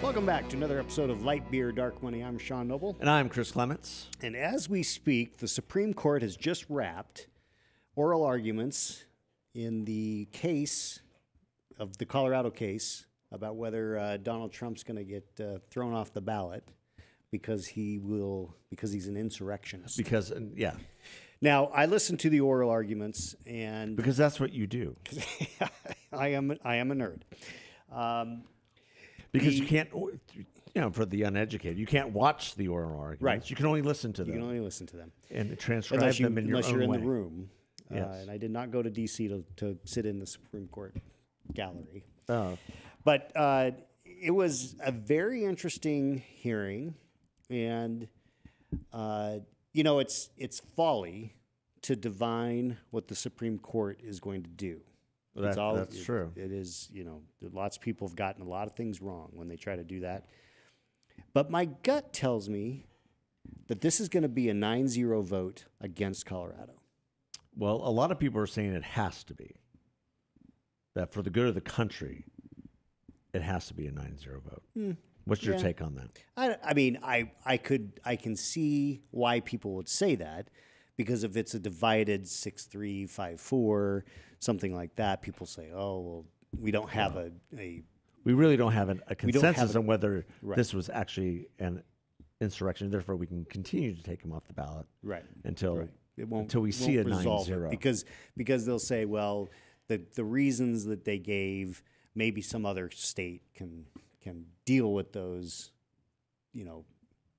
Welcome back to another episode of Light Beer, Dark Money. I'm Sean Noble. And I'm Chris Clements. And as we speak, the Supreme Court has just wrapped oral arguments in the case of the Colorado case about whether Donald Trump's going to get thrown off the ballot because he's an insurrectionist. Now, I listened to the oral arguments, and because that's what you do. I am a nerd. Because you can't, for the uneducated, you can't watch the oral arguments. Right. You can only listen to them. You can only listen to them. And transcribe them in your own way. Unless you're in the room. Yes. And I did not go to D.C. to sit in the Supreme Court gallery. Oh. But it was a very interesting hearing. And, it's folly to divine what the Supreme Court is going to do. That's true. It is, lots of people have gotten a lot of things wrong when they try to do that. But my gut tells me that this is going to be a 9-0 vote against Colorado. Well, a lot of people are saying it has to be. That for the good of the country, it has to be a 9-0 vote. What's your take on that? I can see why people would say that, because if it's a divided 6-3, 5-4, something like that, people say, "Oh, well, we don't have we really don't have a consensus on whether right. this was actually an insurrection. Therefore, we can continue to take him off the ballot, right? Until we see a 9-0. Because they'll say, well, the reasons that they gave, maybe some other state can deal with those,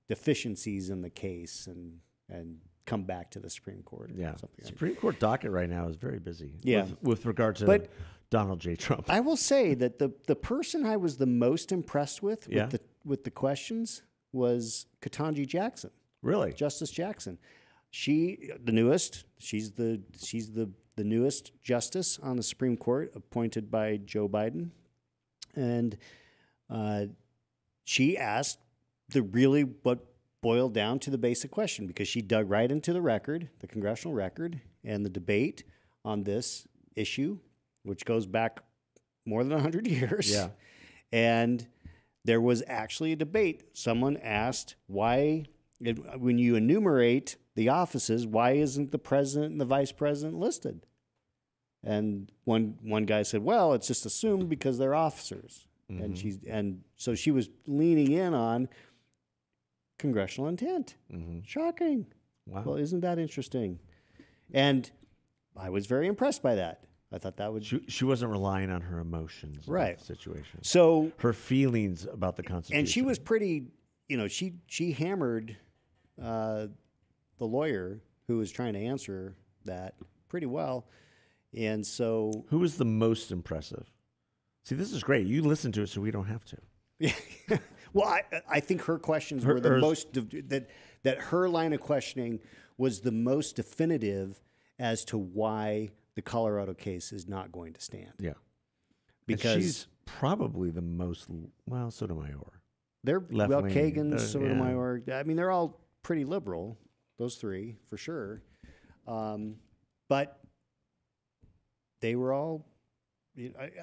deficiencies in the case and come back to the Supreme Court. Yeah, something Supreme Court docket right now is very busy. Yeah. with regard to Donald J. Trump. I will say that the person I was the most impressed with the questions was Ketanji Jackson. Really, Justice Jackson. She's the newest newest justice on the Supreme Court, appointed by Joe Biden, and she asked what boiled down to the basic question, because she dug right into the congressional record, and the debate on this issue, which goes back more than 100 years. Yeah. And there was actually a debate. Someone asked, why, when you enumerate the offices, why isn't the president and the vice president listed? And one guy said, well, it's just assumed because they're officers. Mm-hmm. And so she was leaning in on congressional intent. Mm-hmm. Shocking. Wow. Well, isn't that interesting? And I was very impressed by that. I thought that would... She wasn't relying on her emotions right. about the situation. So her feelings about the Constitution. And she was pretty, she hammered the lawyer who was trying to answer that pretty well. And so... Who was the most impressive? See, this is great. You listen to it so we don't have to. Yeah. Well, I think her questions were the most that her line of questioning was the most definitive as to why the Colorado case is not going to stand. Yeah, because and she's probably the most. Well, Sotomayor. They're Kagan, Sotomayor. I mean, they're all pretty liberal. Those three for sure, but they were all.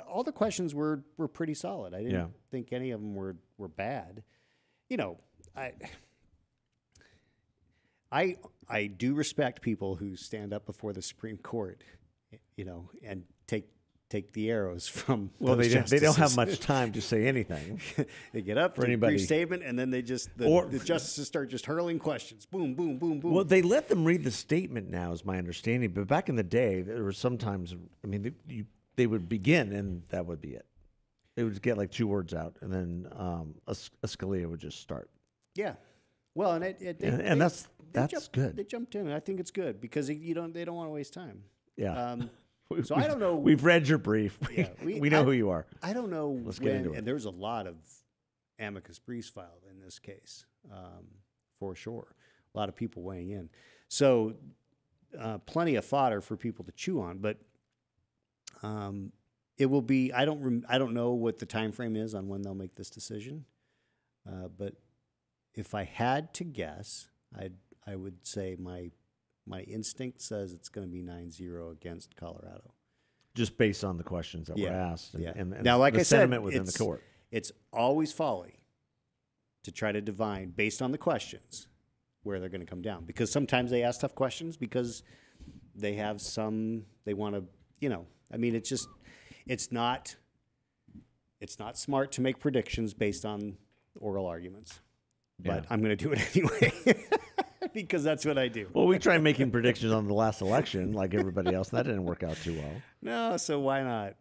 All the questions were pretty solid. I didn't think any of them were bad. I do respect people who stand up before the Supreme Court, and take the arrows from. Well, they don't have much time to say anything. They get up for a brief statement, and then the justices start just hurling questions. Boom, boom, boom, boom. Well, they let them read the statement now, is my understanding. But back in the day, there were sometimes. I mean, they would begin, and that would be it. They would get like 2 words out, and then a Scalia would just start. Yeah, well, and that's good. They jumped in, and I think it's good because they don't want to waste time. Yeah. So I don't know. We've read your brief. Yeah, we know who you are. I don't know. Let's get into it. And there's a lot of amicus briefs filed in this case, for sure. A lot of people weighing in. So plenty of fodder for people to chew on, but. It will be. I don't know what the time frame is on when they'll make this decision, but if I had to guess, I would say my instinct says it's going to be 9-0 against Colorado. Just based on the questions that were asked, and now, like the I sentiment said, within the court. It's always folly to try to divine, based on the questions, where they're going to come down. Because sometimes they ask tough questions because they have they want to, I mean, it's not smart to make predictions based on oral arguments. But I'm going to do it anyway because that's what I do. Well, we tried making predictions on the last election like everybody else, and that didn't work out too well. No, so why not?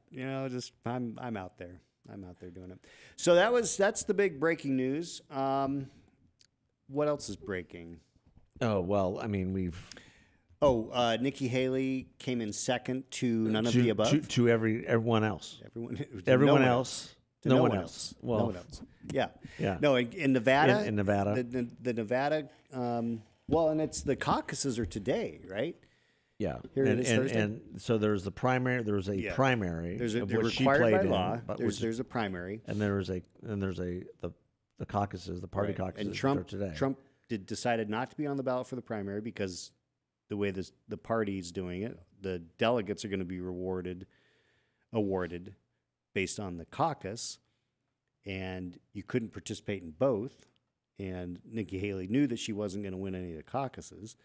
Just I'm out there. I'm out there doing it. So that's the big breaking news. What else is breaking? Oh, well, I mean, Nikki Haley came in second to none of the above. To everyone else. Everyone else. No one one else. else. Well, no one else. Yeah. Yeah. No, in Nevada. In Nevada. The Nevada. Well, and it's the caucuses are today, right? Yeah. Here it is Thursday. And so there's the primary. There was a primary. They're which she required played by law. in, There's a primary. And there's the caucuses, the party caucuses. And Trump today. Trump decided not to be on the ballot for the primary because the way the party's doing it, the delegates are going to be awarded based on the caucus, and you couldn't participate in both. And Nikki Haley knew that she wasn't going to win any of the caucuses,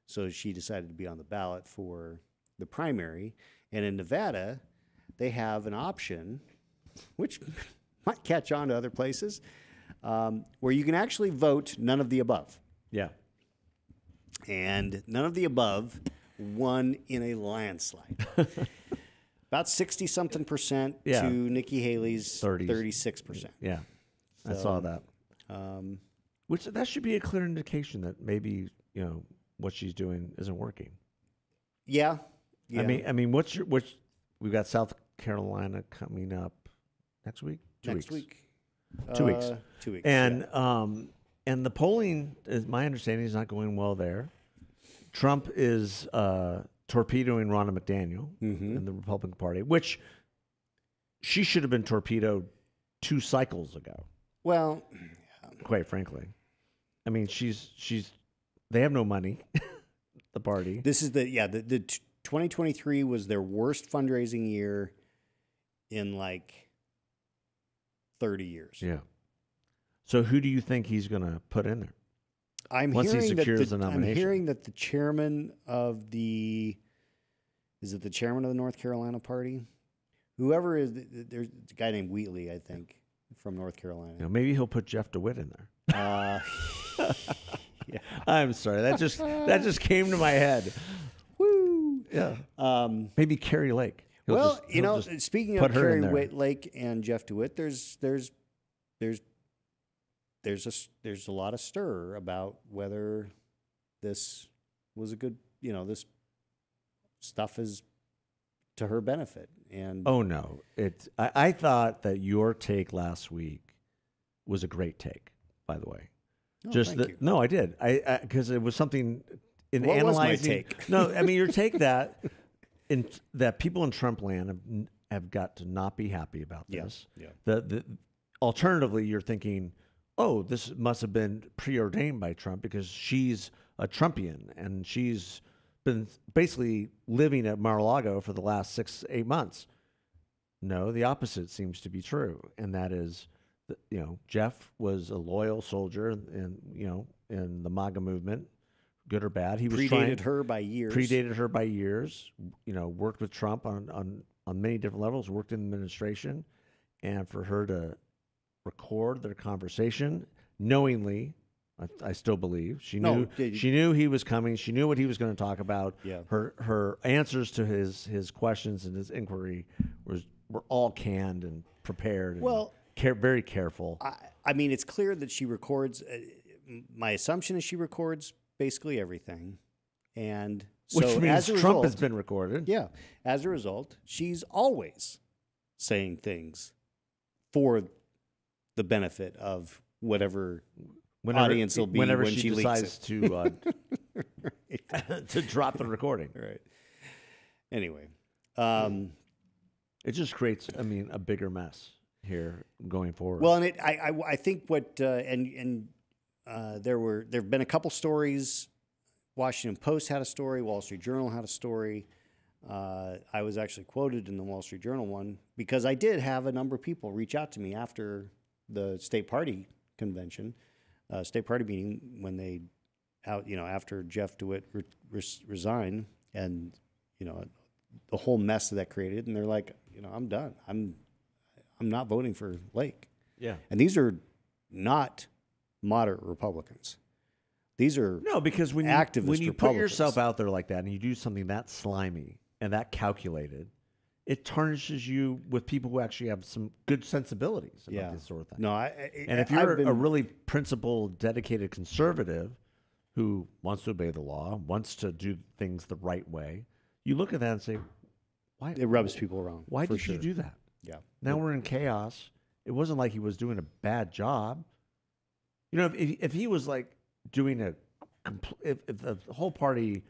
so she decided to be on the ballot for the primary. And in Nevada, they have an option, which might catch on to other places, where you can actually vote none of the above. Yeah. And none of the above won in a landslide. About 60-something% to Nikki Haley's 36%. Yeah, I saw that. Which that should be a clear indication that maybe what she's doing isn't working. Yeah. I mean, we've got South Carolina coming up next week. 2 weeks. 2 weeks. 2 weeks. 2 weeks. And and the polling, is my understanding, is not going well there. Trump is torpedoing Ronna McDaniel in the Republican Party, which she should have been torpedoed 2 cycles ago. Well, quite frankly, I mean, they have no money, the party. This is the 2023 was their worst fundraising year in like 30 years. Yeah. So who do you think he's going to put in there? Once he secures the nomination. I'm hearing that the chairman of the North Carolina party? Whoever is, there's a guy named Wheatley, I think, from North Carolina. Maybe he'll put Jeff DeWitt in there. Yeah. I'm sorry. That just came to my head. Woo! Yeah. Maybe Carrie Lake. Speaking of Carrie Lake and Jeff DeWitt, there's a lot of stir about whether this was a good, this stuff is to her benefit. And oh no, I thought that your take last week was a great take. By the way, thank you. No, I did. Because it was something in what analyzing. Was my take? No, I mean your take that people in Trump land have got to not be happy about this. Yeah. The alternatively, you're thinking, oh, this must have been preordained by Trump because she's a Trumpian and she's been basically living at Mar-a-Lago for the last 6-8 months. No, the opposite seems to be true, and that is, Jeff was a loyal soldier in the MAGA movement, good or bad. He was predated her by years. Worked with Trump on many different levels. Worked in the administration, and for her to record their conversation knowingly, I still believe she knew he was coming. She knew what he was going to talk about. Yeah. Her answers to his questions and his inquiry were all canned and prepared. Well, and very careful. I mean, it's clear that she records. My assumption is she records basically everything, and so which means Trump has been recorded. Yeah, as a result, she's always saying things for the benefit of whatever audience will be whenever when she decides to to drop the recording. Right. Anyway, it just creates, a bigger mess here going forward. Well, and I think what there've been a couple stories. Washington Post had a story. Wall Street Journal had a story. I was actually quoted in the Wall Street Journal one because I did have a number of people reach out to me after the state party convention state party meeting when they after Jeff DeWitt resigned, and the whole mess that created, and they're like, I'm done. I'm not voting for Lake. Yeah. And these are not moderate Republicans. These are because when you put yourself out there like that and you do something that slimy and that calculated, it tarnishes you with people who actually have some good sensibilities about this sort of thing. No, and if you're a really principled, dedicated conservative who wants to obey the law, wants to do things the right way, you look at that and say, why? It rubs people wrong. Why did you do that? Yeah. Now we're in chaos. It wasn't like he was doing a bad job. If he was like doing if the whole party,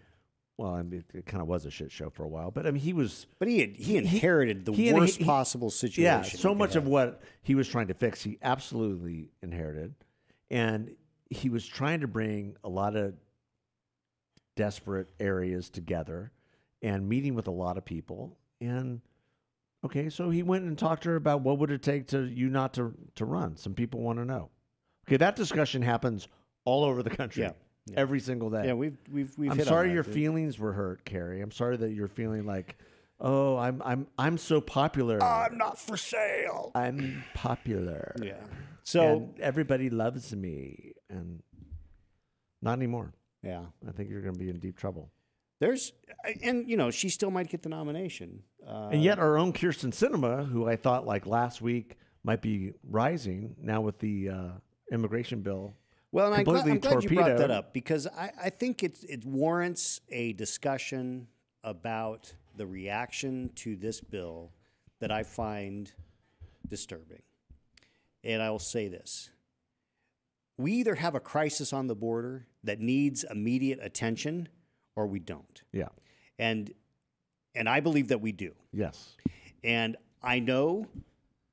well, I mean, it kind of was a shit show for a while, but I mean, he was. But he inherited the worst possible situation. Yeah, so much of what he was trying to fix, he absolutely inherited, and he was trying to bring a lot of desperate areas together, and meeting with a lot of people, and. Okay, so he went and talked to her about what would it take to you not to run. Some people want to know. Okay, that discussion happens all over the country, every single day. Yeah, we've. I'm sorry your feelings were hurt, Carrie. I'm sorry that you're feeling like, oh, I'm so popular. I'm not for sale. I'm popular. Yeah. So and everybody loves me, and not anymore. Yeah, I think you're going to be in deep trouble. She still might get the nomination. And yet our own Kirsten Sinema, who I thought like last week might be rising, now with the immigration bill. Well, and I'm glad you brought that up, because I think it warrants a discussion about the reaction to this bill that I find disturbing. And I will say this. We either have a crisis on the border that needs immediate attention, or we don't. Yeah. And I believe that we do. Yes. And I know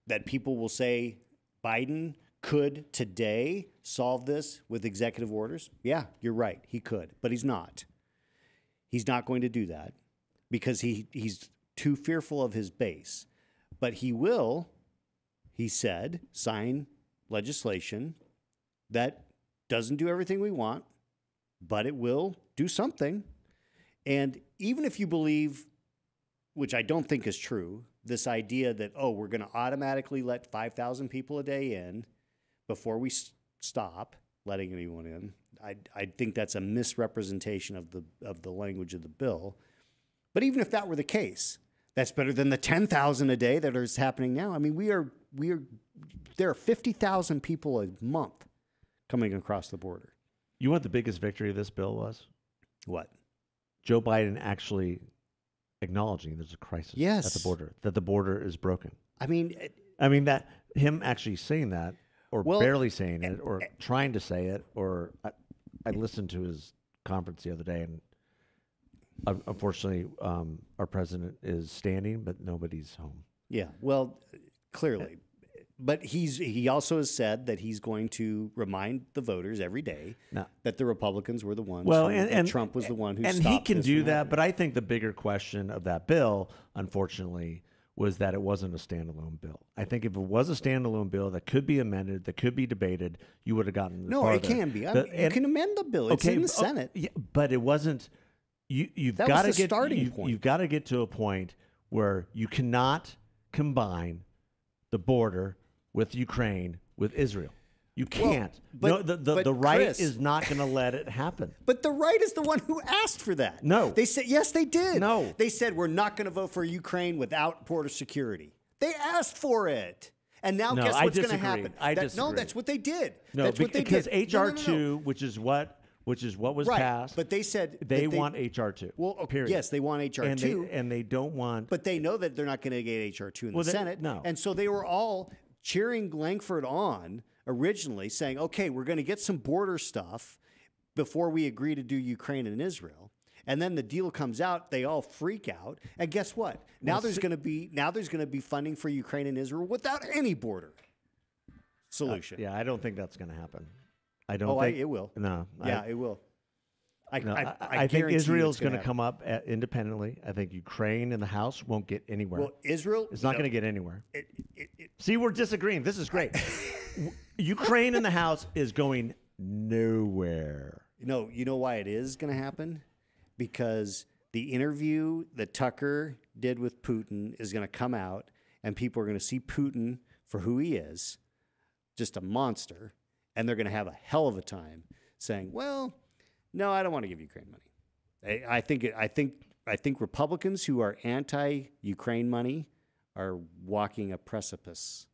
that people will say Biden could today solve this with executive orders. Yeah, you're right. He could, but he's not. He's not going to do that because he's too fearful of his base. But he will, he said, sign legislation that doesn't do everything we want, but it will do something. And even if you believe, which I don't think is true, this idea that, we're going to automatically let 5,000 people a day in before we stop letting anyone in, I think that's a misrepresentation of the language of the bill. But even if that were the case, that's better than the 10,000 a day that is happening now. I mean, there are 50,000 people a month coming across the border. You know what the biggest victory of this bill was? What? Joe Biden actually acknowledging there's a crisis at the border, that the border is broken. I mean, that him actually saying that, or barely saying it, or trying to say it, or I listened to his conference the other day, and unfortunately, our president is standing, but nobody's home. Yeah, well, clearly. But he also has said that he's going to remind the voters every day that the Republicans were the ones. And Trump was the one who. And he can do that, but I think the bigger question of that bill, unfortunately, was that it wasn't a standalone bill. I think if it was a standalone bill that could be amended, that could be debated, you would have gotten farther. It can be. You can amend the bill. It's in the Senate. Yeah, but it wasn't. You've got to get starting point. You've got to get to a point where you cannot combine the border with Ukraine, with Israel. You can't. But the right Chris, is not going to let it happen. But the right is the one who asked for that. No. They said, yes, they did. No. They said, we're not going to vote for Ukraine without border security. They asked for it. And now guess what's going to happen? I disagree. No, that's what they did. No, that's what they because did. HR 2, which is what was passed. But they said they want HR 2. Well, period. Yes, they want HR 2. And they don't want. But they know that they're not going to get HR 2 in the Senate. No. And so they were all cheering Langford on originally, saying, okay, we're going to get some border stuff before we agree to do Ukraine and Israel. And then the deal comes out, they all freak out. And guess what? Now there's going to be funding for Ukraine and Israel without any border solution. Yeah, I don't think that's going to happen. I don't think it will. No. Yeah, it will. I think Israel's going to come up independently. I think Ukraine in the House won't get anywhere. Well, Israel is not going to get anywhere. See, we're disagreeing. This is great. Ukraine in the House is going nowhere. No, you know why it is going to happen? Because the interview that Tucker did with Putin is going to come out, and people are going to see Putin for who he is, just a monster, and they're going to have a hell of a time saying, "Well, no, I don't want to give Ukraine money." I think Republicans who are anti-Ukraine money are walking a precipice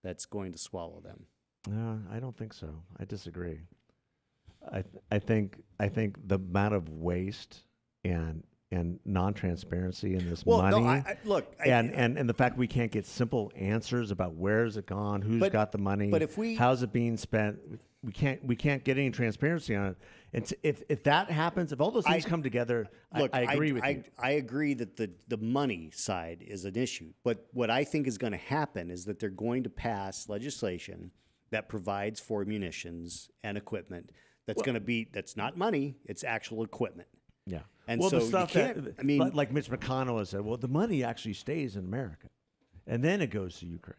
that's going to swallow them. No, I don't think so. I disagree. I think the amount of waste and non-transparency in this money. No, and the fact we can't get simple answers about where's it gone, who's got the money, how's it being spent. We can't get any transparency on it. And if that happens, if all those things come together, I agree with you. I agree that the money side is an issue. But what I think is going to happen is that they're going to pass legislation that provides for munitions and equipment that's not money, it's actual equipment. Yeah. And well, so the stuff you can't, like Mitch McConnell has said, well, the money actually stays in America, and then it goes to Ukraine.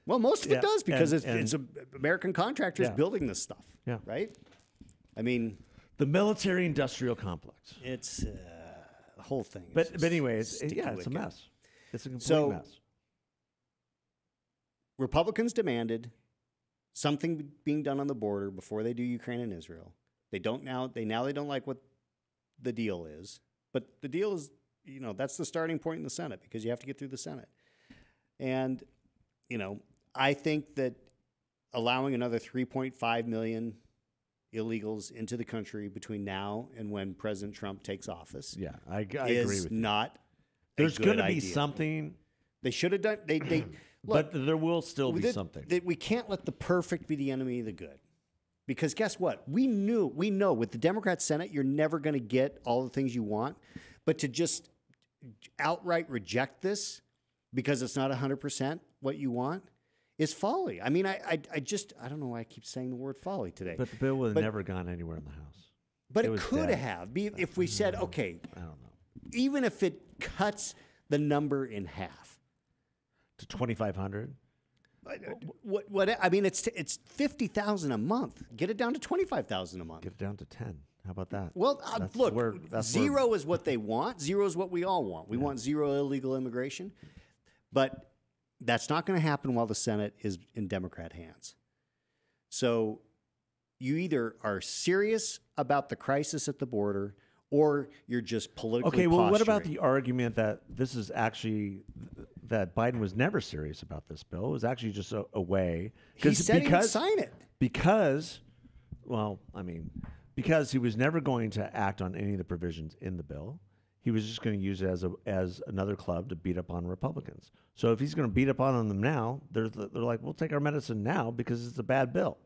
Well, most of it does because it's American contractors building this stuff. Yeah. Right? I mean, the military-industrial complex. It's the whole thing. But anyway, it's a mess. It's a complete mess. Republicans demanded something being done on the border before they do Ukraine and Israel. They don't now. They don't like what the deal is. But the deal is, that's the starting point in the Senate because you have to get through the Senate. And, I think that allowing another 3.5 million illegals into the country between now and when President Trump takes office, I agree with you. Not. There's going to be something they should have done. They look, but there will still be something. We can't let the perfect be the enemy of the good, because guess what? We know with the Democrat Senate, you're never going to get all the things you want, but to just outright reject this because it's not 100% what you want is folly. I mean, I don't know why I keep saying the word folly today. But the bill would have never gone anywhere in the House. But it could have. If we said, okay, I don't know. Even if it cuts the number in half. To 2,500? What? I mean, it's $50,000 a month. Get it down to $25,000 a month. Get it down to 10. How about that? Well, look, zero is what they want. Zero is what we all want. We want zero illegal immigration. But that's not going to happen while the Senate is in Democrat hands. So you either are serious about the crisis at the border or you're just politically what about the argument that this is actually that Biden was never serious about this bill? It was actually just a way. He said he would sign it. Because he was never going to act on any of the provisions in the bill. He was just going to use it as another club to beat up on Republicans. So if he's going to beat up on them now, they're like, we'll take our medicine now because it's a bad bill.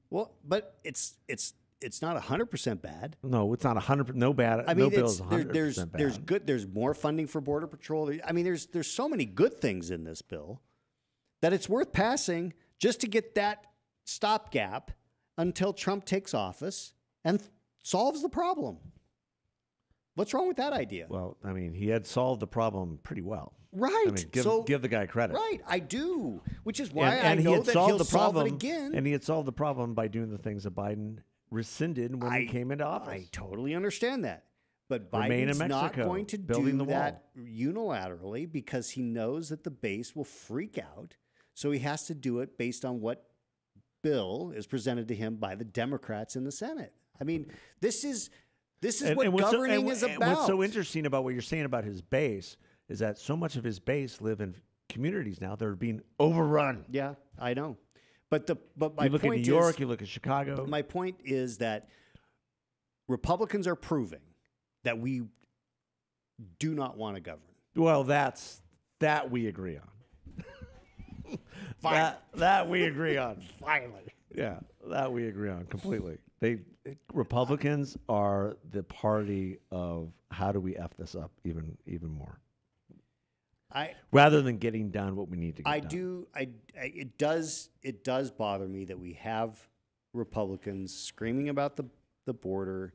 Well, but it's not 100% bad. No, it's not 100%. No bad. I mean, no bill is 100% bad. There's good. There's more funding for Border Patrol. I mean, there's so many good things in this bill that it's worth passing just to get that stopgap until Trump takes office and solves the problem. What's wrong with that idea? Well, I mean, he had solved the problem pretty well. Right. I mean, give the guy credit. Right, I do. Which is why I know that he'll solve it again. And he had solved the problem by doing the things that Biden rescinded when he came into office. I totally understand that. But Biden's not going to do that unilaterally because he knows that the base will freak out. So he has to do it based on what bill is presented to him by the Democrats in the Senate. I mean, this is what governing is about. What's so interesting about what you're saying about his base is that so much of his base live in communities now that are being overrun. Yeah, I know. But my you look point at New York, you look at Chicago. My point is that Republicans are proving that we do not want to govern. Well, that we agree on. that we agree on. Finally. Yeah, that we agree on completely. Republicans are the party of how do we F this up even more. Rather than getting done what we need to get done. It does bother me that we have Republicans screaming about the border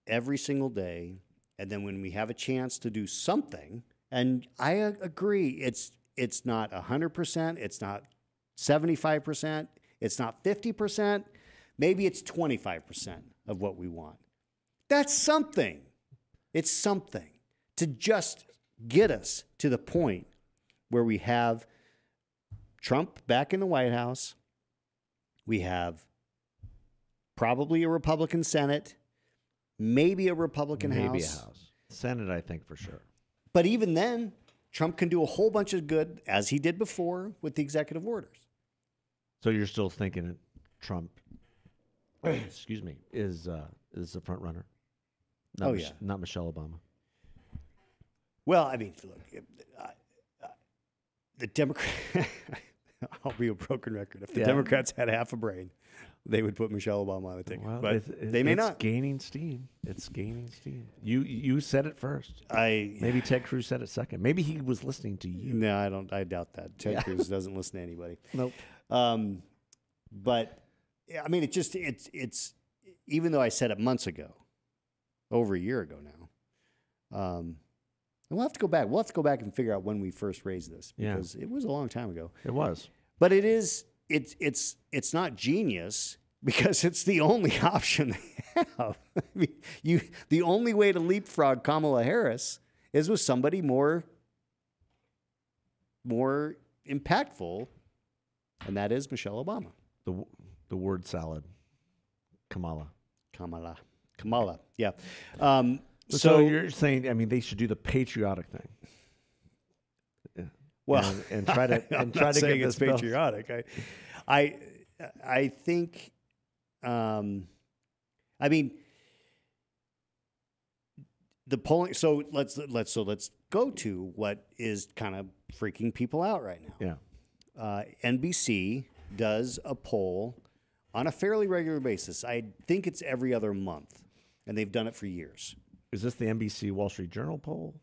every single day, and then when we have a chance to do something, and I agree, it's not 100%, it's not 75%, it's not 50%, Maybe it's 25% of what we want. That's something. It's something to just get us to the point where we have Trump back in the White House. We have probably a Republican Senate, maybe a Republican House. Maybe a House. Senate, I think, for sure. But even then, Trump can do a whole bunch of good, as he did before, with the executive orders. So you're still thinking that Trump, excuse me, is the front runner? Not not Michelle Obama. Well, I mean, look, the Democrat. I'll be a broken record. If the Democrats had half a brain, they would put Michelle Obama on the ticket. Well, but they may not. It's gaining steam. It's gaining steam. You said it first. Maybe Ted Cruz said it second. Maybe he was listening to you. No, I don't. I doubt that. Ted Cruz doesn't listen to anybody. Nope. But I mean, it's even though I said it months ago, over a year ago now. We'll have to go back. We'll have to go back and figure out when we first raised this because it was a long time ago. It was. But it is. It's not genius because it's the only option they have. I mean, the only way to leapfrog Kamala Harris is with somebody more impactful, and that is Michelle Obama. The word salad, Kamala. Yeah. So you're saying, I mean, they should do the patriotic thing. Yeah. Well, and try to get it's this bill. patriotic. I think. I mean, the polling. So let's go to what is kind of freaking people out right now. Yeah. NBC does a poll on a fairly regular basis. I think it's every other month, and they've done it for years. Is this the NBC Wall Street Journal poll?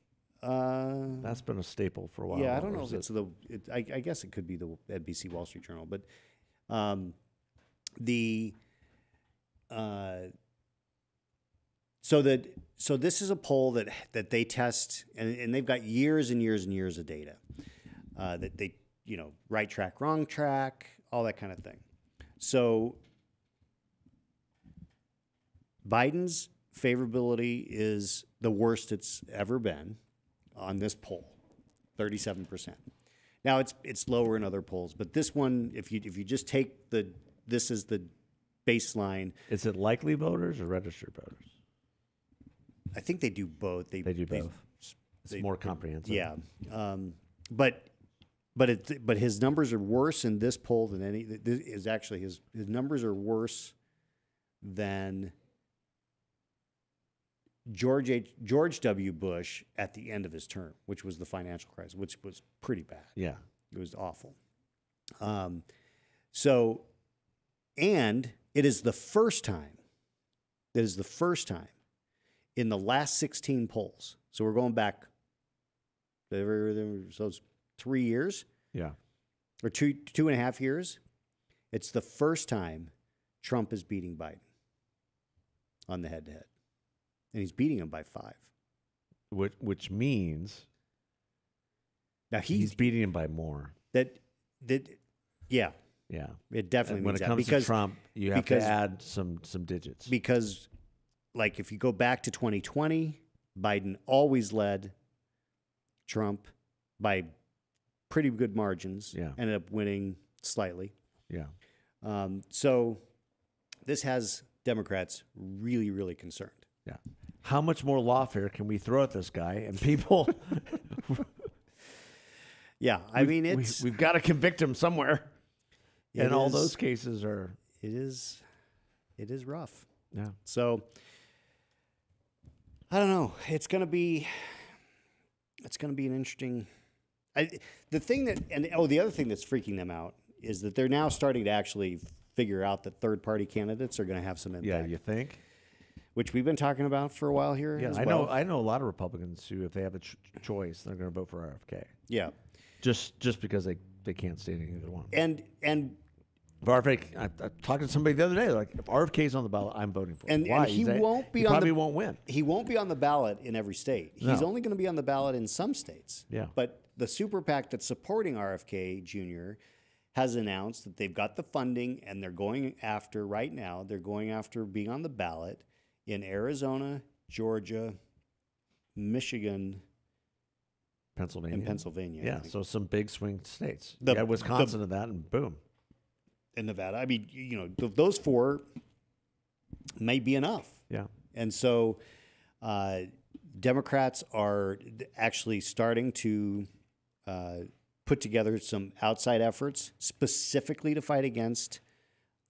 That's been a staple for a while. Yeah, I don't know if it's I guess it could be the NBC Wall Street Journal, but so this is a poll that they test, and they've got years and years and years of data that they right track, wrong track, all that kind of thing. So Biden's favorability is the worst it's ever been on this poll, 37%. Now it's lower in other polls, but this one, if you just take this is the baseline. Is it likely voters or registered voters? I think they do both. They do both. It's more comprehensive. Yeah, but his numbers are worse in this poll than any. Is actually his numbers are worse than George W. Bush at the end of his term, which was the financial crisis, which was pretty bad. Yeah, it was awful. And it is the first time. It is the first time in the last 16 polls. So we're going back. So it's 3 years. Yeah, or 2.5 years. It's the first time Trump is beating Biden on the head-to-head. And he's beating him by 5. Which means now he's beating him by more. Yeah. It definitely when means it comes that. to Trump, you have to add some digits. Because, like, if you go back to 2020, Biden always led Trump by pretty good margins. Yeah. Ended up winning slightly. Yeah. So this has Democrats really, really concerned. Yeah. How much more lawfare can we throw at this guy? And people... Yeah, I mean, we've got to convict him somewhere. And all those cases are... It is rough. Yeah. So, I don't know. It's going to be an interesting... the other thing that's freaking them out is that they're now starting to actually figure out that third-party candidates are going to have some impact. Yeah, you think? Which we've been talking about for a while here. Yeah, as I well. know. I know a lot of Republicans who, if they have a choice, they're going to vote for RFK. Yeah, just because they can't stand either one. And if RFK, I talked to somebody the other day. They're like, if RFK's on the ballot, I'm voting for him. Why? And he probably won't win. He won't be on the ballot in every state. No. He's only going to be on the ballot in some states. Yeah. But the super PAC that's supporting RFK Jr. has announced that they've got the funding and they're going after being on the ballot in Arizona, Georgia, Michigan, Pennsylvania. and Pennsylvania. Yeah, so some big swing states. The- Wisconsin to that, and boom. And Nevada. I mean, those 4 may be enough. Yeah. And so Democrats are actually starting to put together some outside efforts specifically to fight against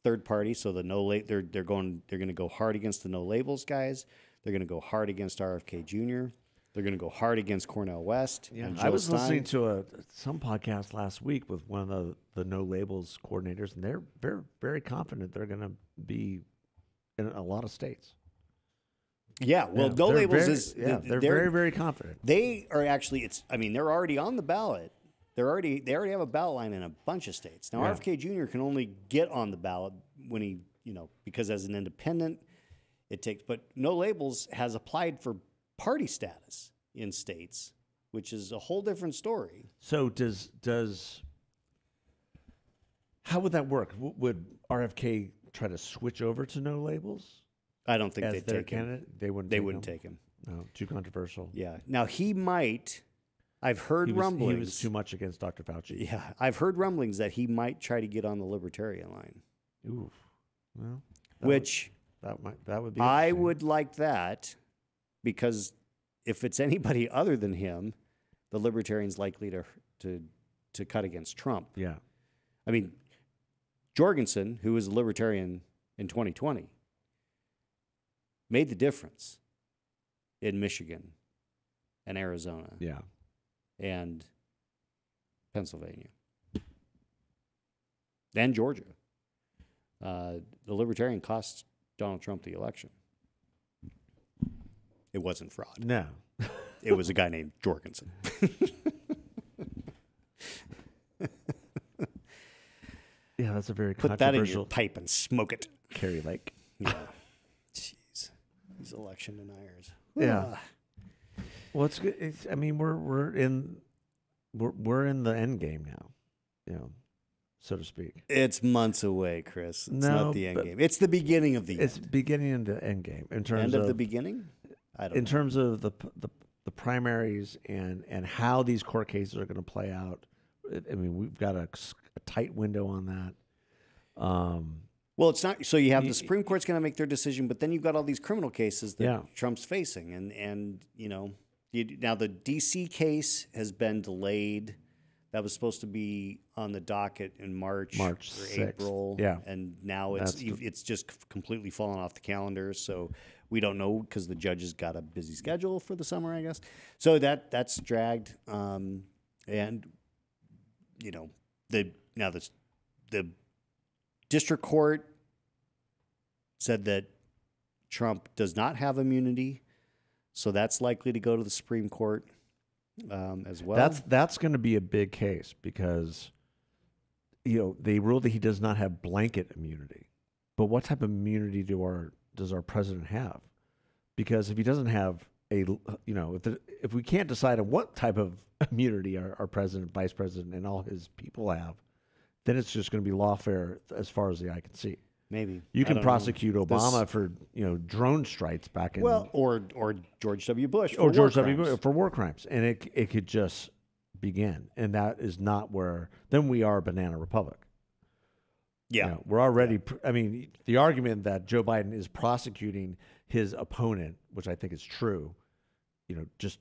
third parties. So they're going to go hard against the no labels guys. They're going to go hard against RFK Jr. They're going to go hard against Cornel West. Yeah, and I Jill was Stein. listening to some podcast last week with one of the no labels coordinators, and they're very, very confident they're going to be in a lot of states. Yeah, well, Yeah, no they're labels very, is they're very, very confident. They are actually they're already on the ballot. They already have a ballot line in a bunch of states. Now Yeah. RFK Jr. can only get on the ballot when he, because as an independent, but no labels has applied for party status in states, which is a whole different story. So how would that work? Would RFK try to switch over to no labels I don't think as they'd their take him. candidate? They wouldn't. They wouldn't take him. No, too controversial. Yeah. Now he might. I've heard rumblings. He was too much against Dr. Fauci. Yeah, I've heard rumblings that he might try to get on the libertarian line. Ooh. Well, that would be. I interesting. would like that, because if it's anybody other than him, the libertarian's likely to cut against Trump. Yeah. I mean, Jorgensen, who was a libertarian in 2020, made the difference in Michigan and Arizona Yeah. and Pennsylvania and Georgia. The libertarian cost Donald Trump the election. It wasn't fraud. No. It was a guy named Jorgensen. Yeah, that's a very Put that in your controversial pipe and smoke it. Kerry Lake. Yeah. Jeez. These election deniers. Yeah. Ah. Well, it's good. We're in the end game now, so to speak. It's months away, Chris. It's No, not the end but game. It's the beginning of the It's end. beginning in the end game in terms End of the beginning? I don't in know. terms of the primaries and how these court cases are going to play out. I mean, we've got a tight window on that. Well, it's not. So you have the Supreme Court's going to make their decision, but then you've got all these criminal cases that Yeah. Trump's facing, and now the D.C. case has been delayed. That was supposed to be on the docket in March or 6th. April, Yeah. and now it's just completely fallen off the calendar. So we don't know, because the judge has got a busy schedule for the summer, I guess. So that's dragged, and the district court said that Trump does not have immunity, so that's likely to go to the Supreme Court as well. That's going to be a big case because they ruled that he does not have blanket immunity. But what type of immunity does our president have? Because if he doesn't have if we can't decide on what type of immunity our president, vice president, and all his people have, then it's just going to be lawfare as far as the eye can see. Maybe You I can don't prosecute know. Obama for drone strikes back in or George W. Bush or for George war W. crimes. Bush for war crimes, and it could just begin, and that is not where. Then we are a banana republic. Yeah, We're already. I mean, the argument that Joe Biden is prosecuting his opponent, which I think is true, just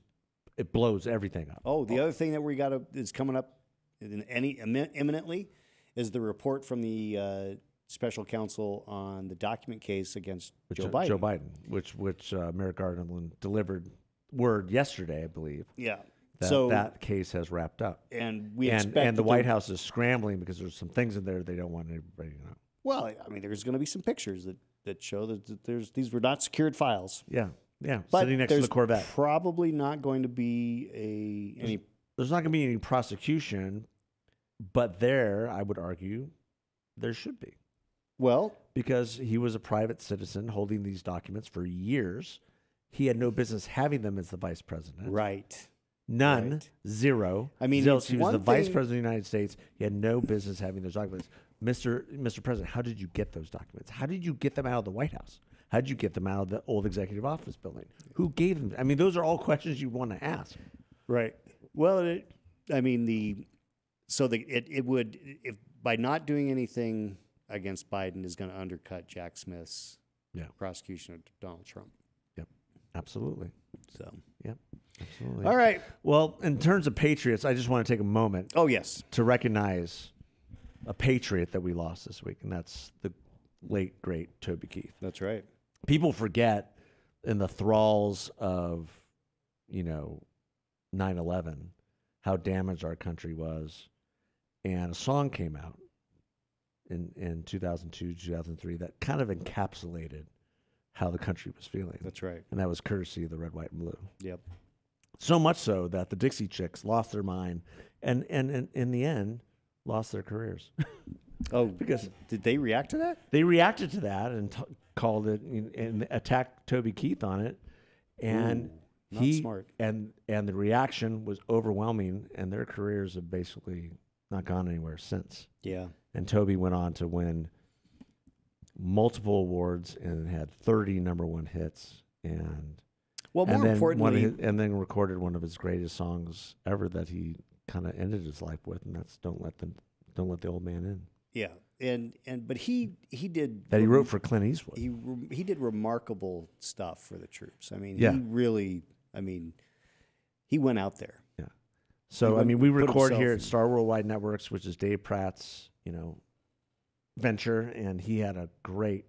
it blows everything up. Oh, the other thing that is coming up imminently is the report from the special counsel on the document case against Joe Biden. Which Merrick Garland delivered word yesterday, I believe. Yeah. That case has wrapped up, and we and expect the White House is scrambling because there's some things in there they don't want everybody to know. Well, I mean, there's going to be some pictures that show that these were not secured files. Yeah, But sitting next to the Corvette. Probably not going to be any. There's not going to be any prosecution, but I would argue, there should be. Well, Because he was a private citizen holding these documents for years. He had no business having them as the vice president. right. None. Right. Zero. I mean, Zilch. it's He was one the vice thing- president of the United States. He had no business having those documents. Mr. President, how did you get those documents? How did you get them out of the White House? How did you get them out of the old executive office building? Who gave them? I mean, those are all questions you want to ask. Right. Well, it would, if by not doing anything against Biden is going to undercut Jack Smith's prosecution of Donald Trump. Yep. Absolutely. So, Yep. Absolutely. all right. Well, in terms of patriots, I just want to take a moment Oh, yes. to recognize a patriot that we lost this week, and that's the late, great Toby Keith. That's right. People forget in the thralls of, 9/11, how damaged our country was. And a song came out in 2002, 2003 that kind of encapsulated how the country was feeling. That's right. And that was courtesy of the Red, White, and Blue. Yep. So much so that the Dixie Chicks lost their mind and in the end, lost their careers. Oh, Because did they react to that? they reacted to that and called it and attacked Toby Keith on it. And Ooh, not smart. And the reaction was overwhelming, and their careers have basically not gone anywhere since. Yeah. And Toby went on to win multiple awards and had 30 number one hits, and Well, more importantly, and then recorded one of his greatest songs ever that he kind of ended his life with, and that's "Don't Let the Old Man In." yeah, but he did That he wrote for Clint Eastwood. he did remarkable stuff for the troops. I mean, Yeah. he really, he went out there. Yeah. So He we put record himself here in- at Star Worldwide Networks, which is Dave Pratt's, venture, and he had a great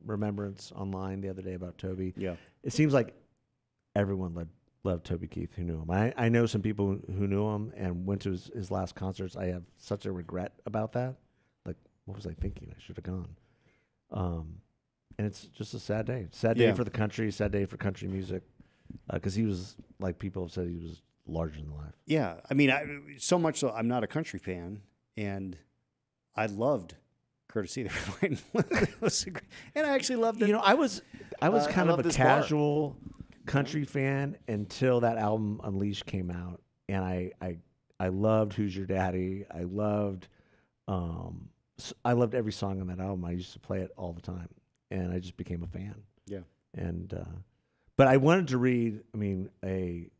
remembrance online the other day about Toby. Yeah. It seems like everyone loved Toby Keith who knew him. I know some people who knew him and went to his last concerts. I have such a regret about that. Like, what was I thinking? I should have gone. And it's just a sad day. Sad day Yeah. for the country. Sad day for country music. Because he was, like people have said, he was larger than life. Yeah, so much so I'm not a country fan, and I loved Courtesy of the Red, White, and Blue. And I actually loved it. I was kind love of a this bar. casual country fan until that album Unleashed came out, and I loved Who's Your Daddy. I loved every song on that album. I used to play it all the time, and I just became a fan. Yeah. And but I wanted to read, a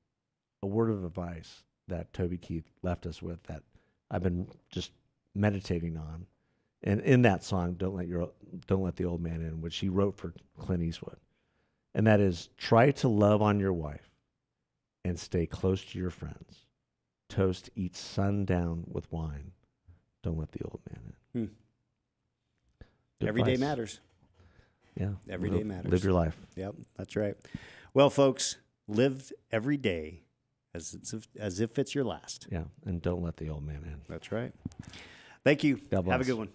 word of advice that Toby Keith left us with that I've been just meditating on. And in that song, Don't Let the Old Man In, which he wrote for Clint Eastwood. And that is, try to love on your wife and stay close to your friends. Toast each sundown with wine. Don't let the old man in. Good Every day advice. matters. Yeah. Every day matters. Live your life. Yep, that's right. Well, folks, live every day as if it's your last. Yeah. And don't let the old man in. That's right. Thank you. God bless. Have a good one.